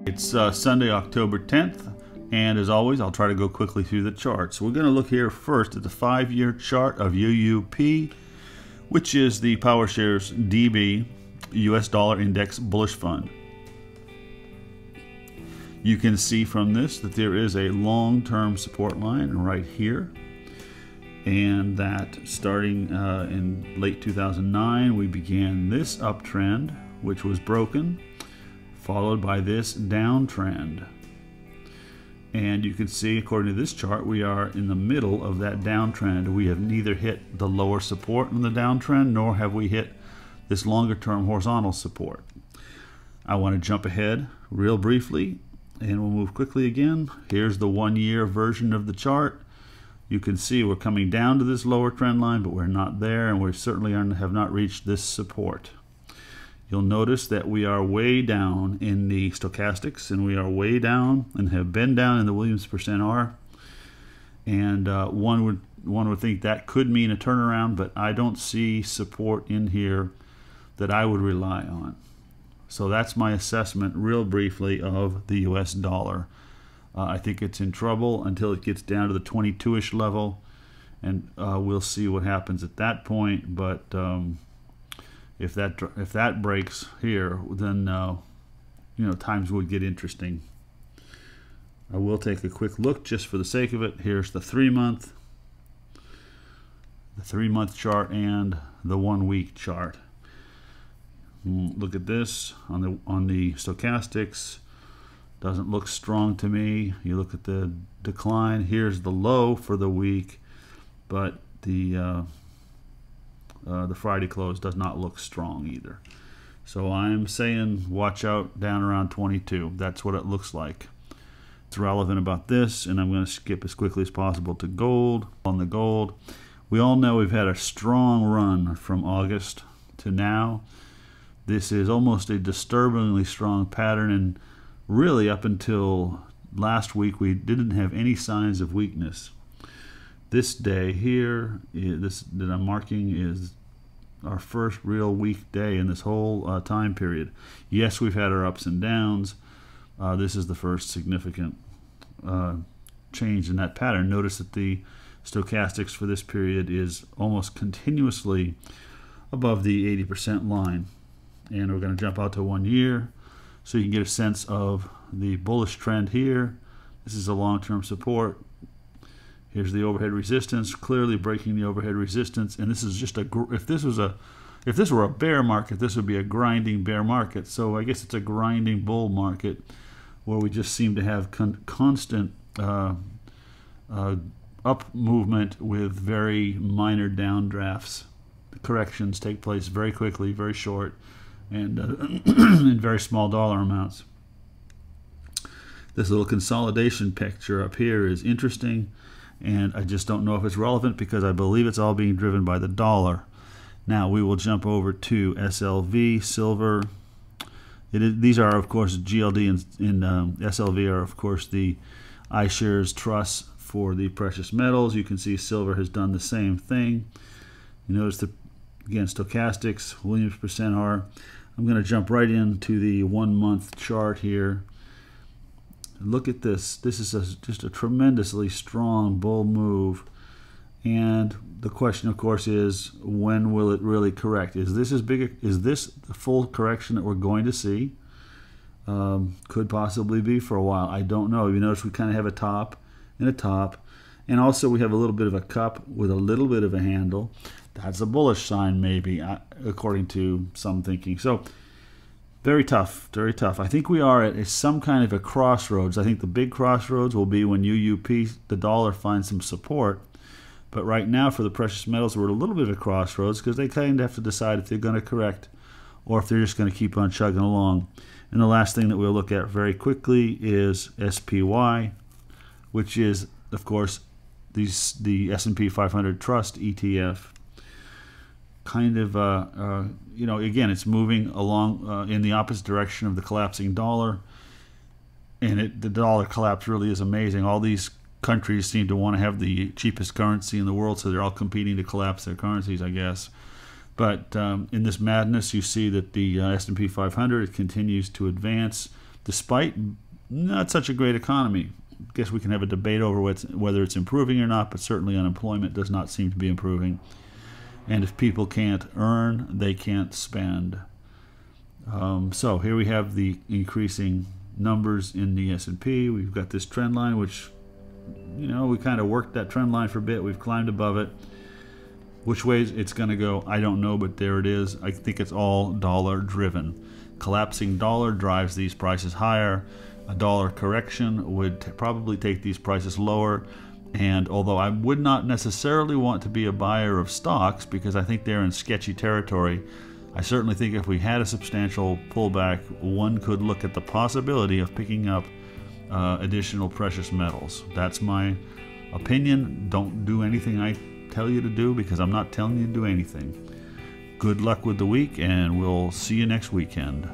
It's Sunday, October 10th, and as always, I'll try to go quickly through the chart. So we're going to look here first at the 5-year chart of UUP, which is the PowerShares DB US Dollar Index Bullish Fund. You can see from this that there is a long-term support line right here, and that starting in late 2009, we began this uptrend, which was broken, followed by this downtrend. And you can see, according to this chart, we are in the middle of that downtrend. We have neither hit the lower support in the downtrend, nor have we hit this longer-term horizontal support. I want to jump ahead real briefly, and we'll move quickly again. Here's the 1-year version of the chart. You can see we're coming down to this lower trend line, but we're not there, and we certainly have not reached this support. You'll notice that we are way down in the stochastics, and we are way down and have been down in the Williams %R. And one would think that could mean a turnaround, but I don't see support in here that I would rely on. So that's my assessment, real briefly, of the US dollar. I think it's in trouble until it gets down to the 22-ish level, and we'll see what happens at that point. But if that breaks here, then times would get interesting. I will take a quick look just for the sake of it. Here's the 3-month, chart, and the 1-week chart. Look at this on the stochastics. Doesn't look strong to me. You look at the decline. Here's the low for the week, but the Friday close does not look strong either. So I'm saying watch out down around 22. That's what it looks like. It's relevant about this, and I'm going to skip as quickly as possible to gold. On the gold, we all know we've had a strong run from August to now. This is almost a disturbingly strong pattern, and really up until last week we didn't have any signs of weakness. This day here, this that I'm marking, is our first real weak day in this whole time period. Yes, we've had our ups and downs. This is the first significant change in that pattern. Notice that the stochastics for this period is almost continuously above the 80% line. And we're going to jump out to 1 year so you can get a sense of the bullish trend here. This is a long-term support. Here's the overhead resistance, clearly breaking the overhead resistance. And this is just if this were a bear market, this would be a grinding bear market. So I guess it's a grinding bull market where we just seem to have constant up movement with very minor downdrafts. The corrections take place very quickly, very short, and in very small dollar amounts. This little consolidation picture up here is interesting, and I just don't know if it's relevant because I believe it's all being driven by the dollar. Now we will jump over to SLV, silver. These are, of course, GLD and SLV are, of course, the iShares trusts for the precious metals. You can see silver has done the same thing. You notice again, stochastics, Williams %R. I'm going to jump right into the 1-month chart here. Look at this. This is just a tremendously strong bull move. And the question, of course, is when will it really correct? Is this as big? Is this the full correction that we're going to see? Could possibly be for a while. I don't know. You notice we kind of have a top and a top. And also we have a little bit of a cup with a little bit of a handle. That's a bullish sign, maybe, according to some thinking. So very tough, very tough. I think we are at some kind of a crossroads. I think the big crossroads will be when UUP, the dollar, finds some support. But right now for the precious metals, we're at a little bit of a crossroads because they kind of have to decide if they're going to correct or if they're just going to keep on chugging along. And the last thing that we'll look at very quickly is SPY, which is, of course, the S&P 500 Trust ETF. Kind of, again, it's moving along in the opposite direction of the collapsing dollar. And the dollar collapse really is amazing. All these countries seem to want to have the cheapest currency in the world, so they're all competing to collapse their currencies, I guess. But in this madness, you see that the S&P 500 continues to advance. despite not such a great economy. I guess we can have a debate over whether it's improving or not, but certainly unemployment does not seem to be improving. And if people can't earn, they can't spend. So here we have the increasing numbers in the S&P. We've got this trend line, which, we kind of worked that trend line for a bit. We've climbed above it. Which way it's going to go, I don't know, but there it is. I think it's all dollar driven. Collapsing dollar drives these prices higher. A dollar correction would probably take these prices lower. And although I would not necessarily want to be a buyer of stocks because I think they're in sketchy territory, I certainly think if we had a substantial pullback, one could look at the possibility of picking up additional precious metals. That's my opinion. Don't do anything I tell you to do because I'm not telling you to do anything. Good luck with the week, and we'll see you next weekend.